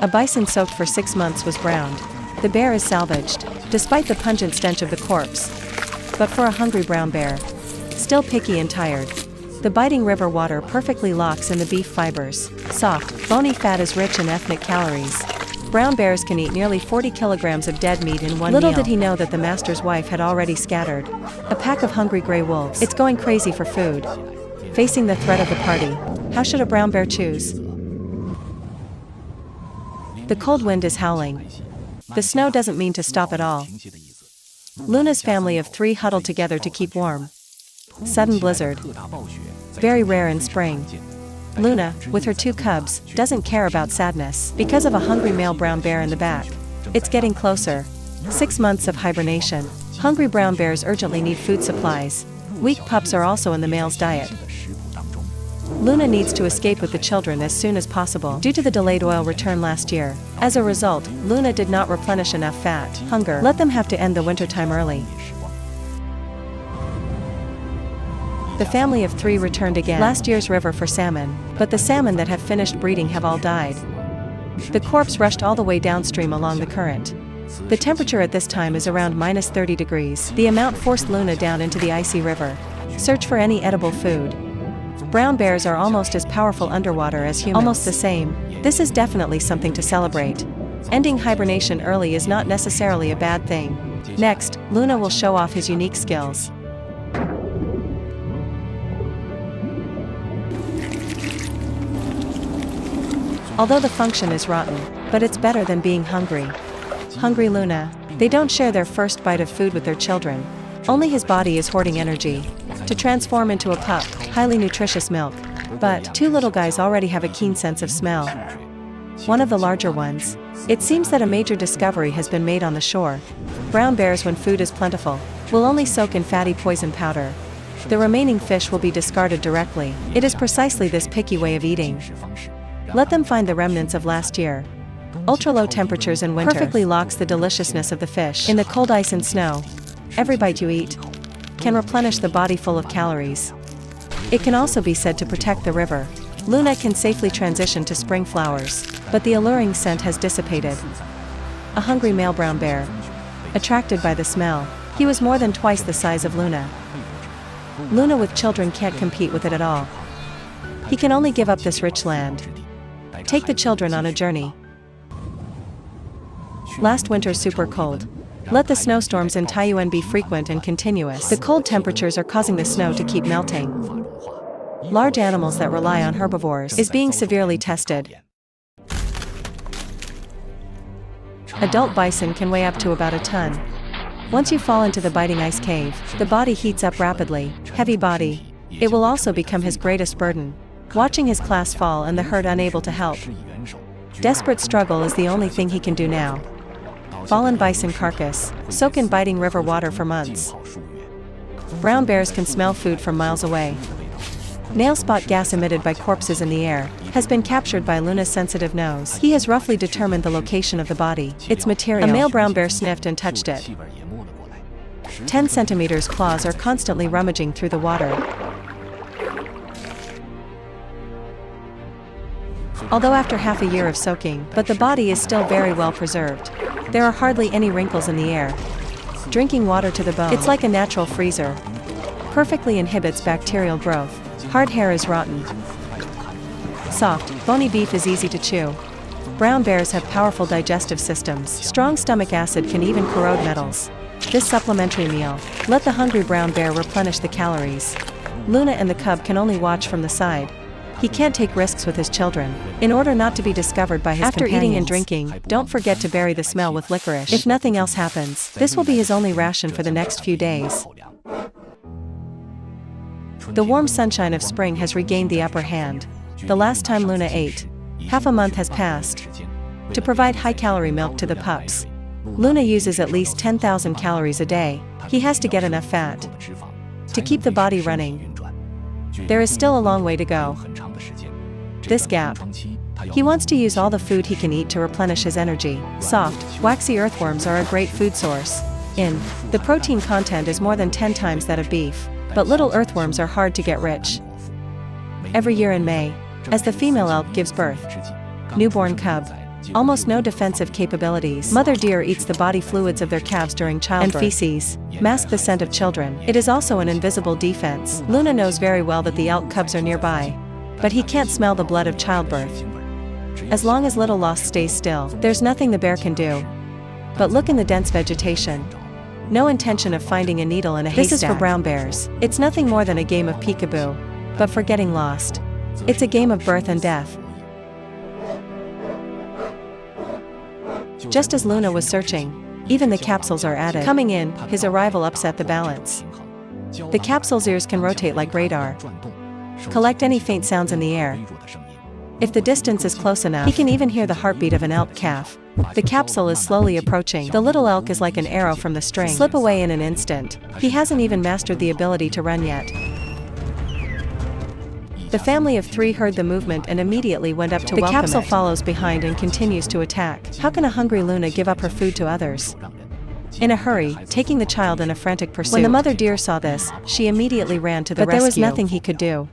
A bison soaked for 6 months was browned. The bear is salvaged, despite the pungent stench of the corpse. But for a hungry brown bear, still picky and tired, the biting river water perfectly locks in the beef fibers. Soft, bony fat is rich in ethnic calories. Brown bears can eat nearly 40 kilograms of dead meat in one meal. Little did he know that the master's wife had already scattered a pack of hungry gray wolves. It's going crazy for food. Facing the threat of the party, how should a brown bear choose? The cold wind is howling. The snow doesn't mean to stop at all. Luna's family of 3 huddled together to keep warm. Sudden blizzard. Very rare in spring. Luna, with her 2 cubs, doesn't care about sadness because of a hungry male brown bear in the back. It's getting closer. 6 months of hibernation. Hungry brown bears urgently need food supplies. Weak pups are also in the male's diet. Luna needs to escape with the children as soon as possible due to the delayed oil return last year. As a result, Luna did not replenish enough fat. Hunger let them have to end the wintertime early. The family of 3 returned again last year's river for salmon, but the salmon that have finished breeding have all died. The corpse rushed all the way downstream along the current. The temperature at this time is around -30 degrees. The amount forced Luna down into the icy river. Search for any edible food. Brown bears are almost as powerful underwater as humans. Almost the same. This is definitely something to celebrate. Ending hibernation early is not necessarily a bad thing. Next, Luna will show off his unique skills. Although the function is rotten, but it's better than being hungry. Hungry Luna. They don't share their first bite of food with their children. Only his body is hoarding energy to transform into a pup, highly nutritious milk. But 2 little guys already have a keen sense of smell. One of the larger ones. It seems that a major discovery has been made on the shore. Brown bears, when food is plentiful, will only soak in fatty poison powder. The remaining fish will be discarded directly. It is precisely this picky way of eating. Let them find the remnants of last year. Ultra-low temperatures in winter perfectly locks the deliciousness of the fish. In the cold ice and snow, every bite you eat can replenish the body full of calories. It can also be said to protect the river. Luna can safely transition to spring flowers, but the alluring scent has dissipated. A hungry male brown bear. Attracted by the smell, he was more than twice the size of Luna. Luna with children can't compete with it at all. He can only give up this rich land. Take the children on a journey. Last winter super cold. Let the snowstorms in Taiyuan be frequent and continuous. The cold temperatures are causing the snow to keep melting. Large animals that rely on herbivores is being severely tested. Adult bison can weigh up to about a ton. Once you fall into the biting ice cave, the body heats up rapidly. Heavy body. It will also become his greatest burden. Watching his class fall and the herd unable to help. Desperate struggle is the only thing he can do now. Fallen bison carcass, soak in biting river water for months. Brown bears can smell food from miles away. Nail spot gas emitted by corpses in the air has been captured by Luna's sensitive nose. He has roughly determined the location of the body, its material. A male brown bear sniffed and touched it. 10 centimeters claws are constantly rummaging through the water. Although after half a year of soaking, but the body is still very well preserved. There are hardly any wrinkles in the air. Drinking water to the bone. It's like a natural freezer. Perfectly inhibits bacterial growth. Hard hair is rotten. Soft, bony beef is easy to chew. Brown bears have powerful digestive systems. Strong stomach acid can even corrode metals. This supplementary meal, let the hungry brown bear replenish the calories. Luna and the cub can only watch from the side. He can't take risks with his children, in order not to be discovered by his companions. After eating and drinking, don't forget to bury the smell with licorice. If nothing else happens, this will be his only ration for the next few days. The warm sunshine of spring has regained the upper hand. The last time Luna ate, half a month has passed. To provide high-calorie milk to the pups, Luna uses at least 10,000 calories a day. He has to get enough fat to keep the body running. There is still a long way to go. This gap. He wants to use all the food he can eat to replenish his energy. Soft, waxy earthworms are a great food source. The protein content is more than 10 times that of beef, but little earthworms are hard to get rich. Every year in May, as the female elk gives birth, newborn cub, Almost no defensive capabilities. Mother deer eats the body fluids of their calves during childbirth, and feces mask the scent of children. It is also an invisible defense. Luna knows very well that the elk cubs are nearby, but he can't smell the blood of childbirth. As long as little Lost stays still, there's nothing the bear can do. But look in the dense vegetation. No intention of finding a needle in a haystack. This is for brown bears. It's nothing more than a game of peekaboo, but for getting lost. It's a game of birth and death. Just as Luna was searching, even the capsules are added. Coming in, his arrival upset the balance. The capsule's ears can rotate like radar, collect any faint sounds in the air. If the distance is close enough, he can even hear the heartbeat of an elk calf. The capsule is slowly approaching. The little elk is like an arrow from the string. Slip away in an instant. He hasn't even mastered the ability to run yet. The family of 3 heard the movement and immediately went up to welcome it. The capsule follows behind and continues to attack. How can a hungry Luna give up her food to others? In a hurry, taking the child in a frantic pursuit. When the mother deer saw this, she immediately ran to the rescue. But there was nothing he could do.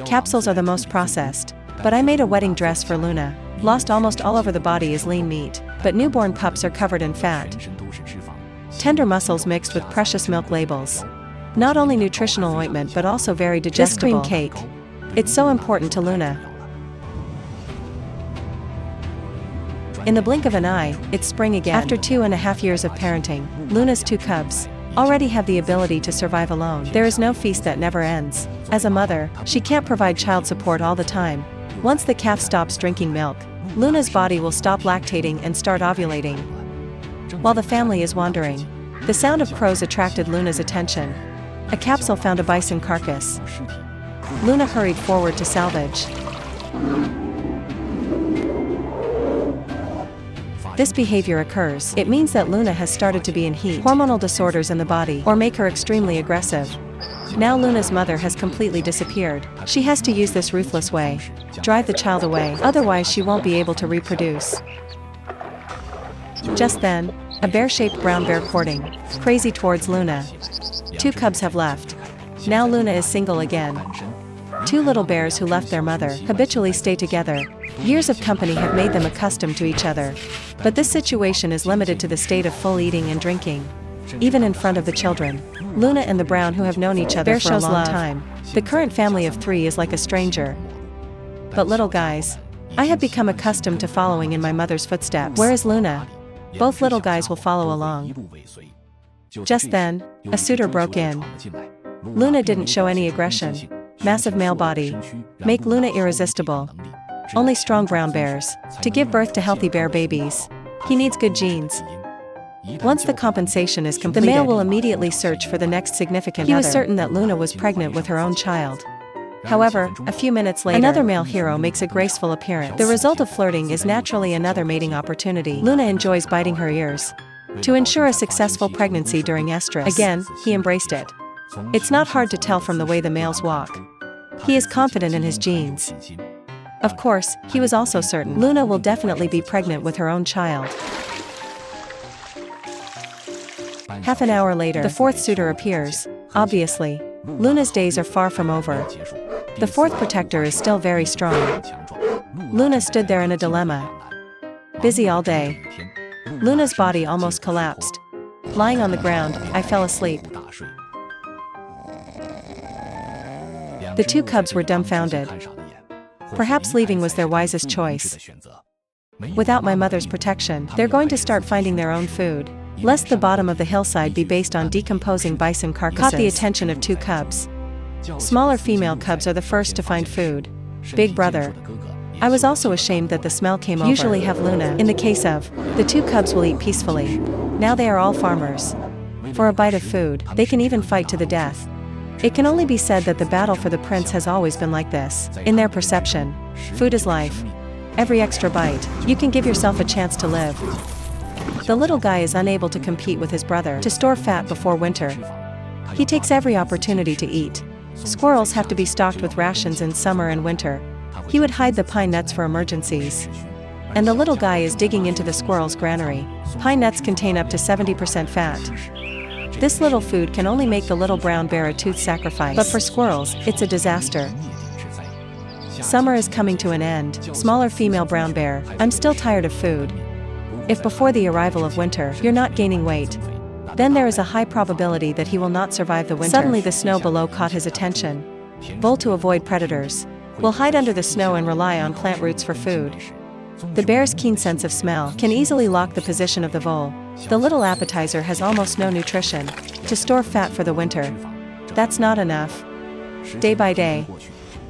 Capsules are the most processed. But I made a wedding dress for Luna. Lost almost all over the body is lean meat, but newborn pups are covered in fat. Tender muscles mixed with precious milk labels. Not only nutritional ointment but also very digestible. This cream cake. It's so important to Luna. In the blink of an eye, it's spring again. After 2.5 years of parenting, Luna's 2 cubs already have the ability to survive alone. There is no feast that never ends. As a mother, she can't provide child support all the time. Once the calf stops drinking milk, Luna's body will stop lactating and start ovulating. While the family is wandering, the sound of crows attracted Luna's attention. A capsule found a bison carcass. Luna hurried forward to salvage. This behavior occurs. It means that Luna has started to be in heat. Hormonal disorders in the body, or make her extremely aggressive. Now Luna's mother has completely disappeared. She has to use this ruthless way. Drive the child away, otherwise she won't be able to reproduce. Just then, a bear-shaped brown bear courting, crazy towards Luna. 2 cubs have left. Now Luna is single again. 2 little bears who left their mother habitually stay together. Years of company have made them accustomed to each other. But this situation is limited to the state of full eating and drinking. Even in front of the children, Luna and the brown who have known each other for a long time. The current family of 3 is like a stranger. But little guys, I have become accustomed to following in my mother's footsteps. Where is Luna? Both little guys will follow along. Just then, a suitor broke in. Luna didn't show any aggression. Massive male body. Make Luna irresistible. Only strong brown bears. To give birth to healthy bear babies, he needs good genes. Once the compensation is completed, the male will immediately search for the next significant other. He was certain that Luna was pregnant with her own child. However, a few minutes later, another male hero makes a graceful appearance. The result of flirting is naturally another mating opportunity. Luna enjoys biting her ears to ensure a successful pregnancy during estrus. Again, he embraced it. It's not hard to tell from the way the males walk. He is confident in his genes. Of course, he was also certain Luna will definitely be pregnant with her own child. Half an hour later, the 4th suitor appears. Obviously, Luna's days are far from over. The 4th protector is still very strong. Luna stood there in a dilemma. Busy all day. Luna's body almost collapsed. Lying on the ground, I fell asleep. The 2 cubs were dumbfounded. Perhaps leaving was their wisest choice. Without my mother's protection, they're going to start finding their own food. Lest the bottom of the hillside be based on decomposing bison carcasses. Caught the attention of 2 cubs. Smaller female cubs are the first to find food. Big brother. I was also ashamed that the smell came over. Usually have Luna. In the case of, the 2 cubs will eat peacefully. Now they are all farmers. For a bite of food, they can even fight to the death. It can only be said that the battle for the prince has always been like this. In their perception, food is life. Every extra bite, you can give yourself a chance to live. The little guy is unable to compete with his brother to store fat before winter. He takes every opportunity to eat. Squirrels have to be stocked with rations in summer and winter. He would hide the pine nuts for emergencies. And the little guy is digging into the squirrel's granary. Pine nuts contain up to 70% fat. This little food can only make the little brown bear a tooth sacrifice. But for squirrels, it's a disaster. Summer is coming to an end. Smaller female brown bear, I'm still tired of food. If before the arrival of winter you're not gaining weight, then there is a high probability that he will not survive the winter. Suddenly the snow below caught his attention. Vole, to avoid predators, will hide under the snow and rely on plant roots for food. The bear's keen sense of smell can easily lock the position of the vole. The little appetizer has almost no nutrition to store fat for the winter. That's not enough. Day by day,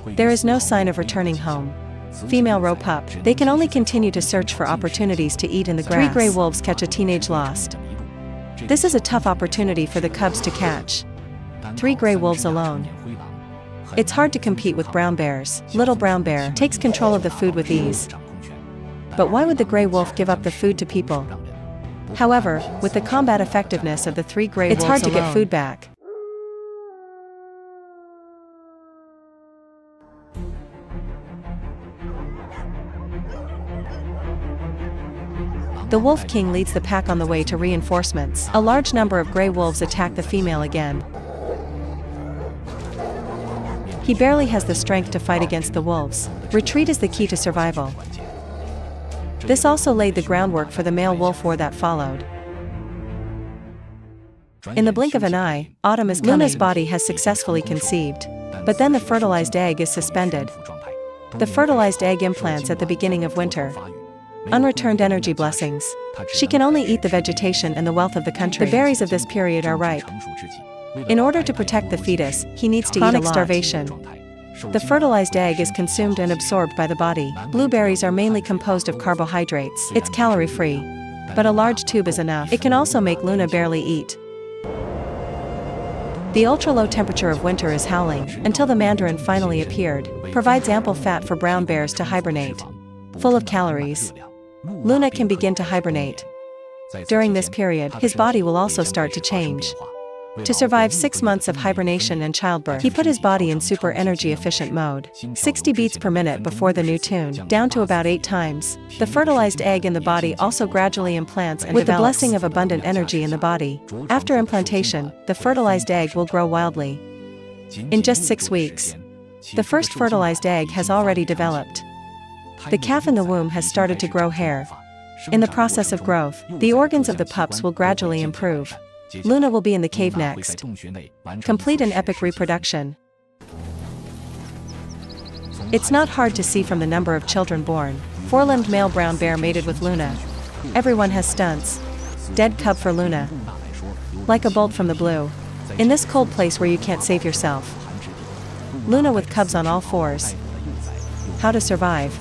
there is no sign of returning home. Female roe pup, they can only continue to search for opportunities to eat in the grass. 3 gray wolves catch a teenage lost. This is a tough opportunity for the cubs to catch 3 gray wolves alone. It's hard to compete with brown bears. Little brown bear takes control of the food with ease. But why would the gray wolf give up the food to people? However, with the combat effectiveness of the 3 gray wolves, it's hard to get food back. The Wolf King leads the pack on the way to reinforcements. A large number of gray wolves attack the female again. He barely has the strength to fight against the wolves. Retreat is the key to survival. This also laid the groundwork for the male wolf war that followed. In the blink of an eye, autumn is coming. Luna's body has successfully conceived, but then the fertilized egg is suspended. The fertilized egg implants at the beginning of winter. Unreturned energy blessings. She can only eat the vegetation and the wealth of the country. The berries of this period are ripe. In order to protect the fetus, he needs to eat a lot. Chronic starvation. The fertilized egg is consumed and absorbed by the body. Blueberries are mainly composed of carbohydrates. It's calorie-free. But a large tube is enough. It can also make Luna barely eat. The ultra-low temperature of winter is howling, until the mandarin finally appeared, provides ample fat for brown bears to hibernate. Full of calories, Luna can begin to hibernate. During this period, his body will also start to change. To survive 6 months of hibernation and childbirth, he put his body in super energy efficient mode. 60 beats per minute before the new tune, down to about 8 times. The fertilized egg in the body also gradually implants and with develops. The blessing of abundant energy in the body. After implantation, the fertilized egg will grow wildly. In just 6 weeks, the first fertilized egg has already developed. The calf in the womb has started to grow hair. In the process of growth, the organs of the pups will gradually improve. Luna will be in the cave next. Complete an epic reproduction. It's not hard to see from the number of children born. 4-limbed male brown bear mated with Luna. Everyone has stunts. Dead cub for Luna. Like a bolt from the blue. In this cold place where you can't save yourself. Luna with cubs on all fours. How to survive.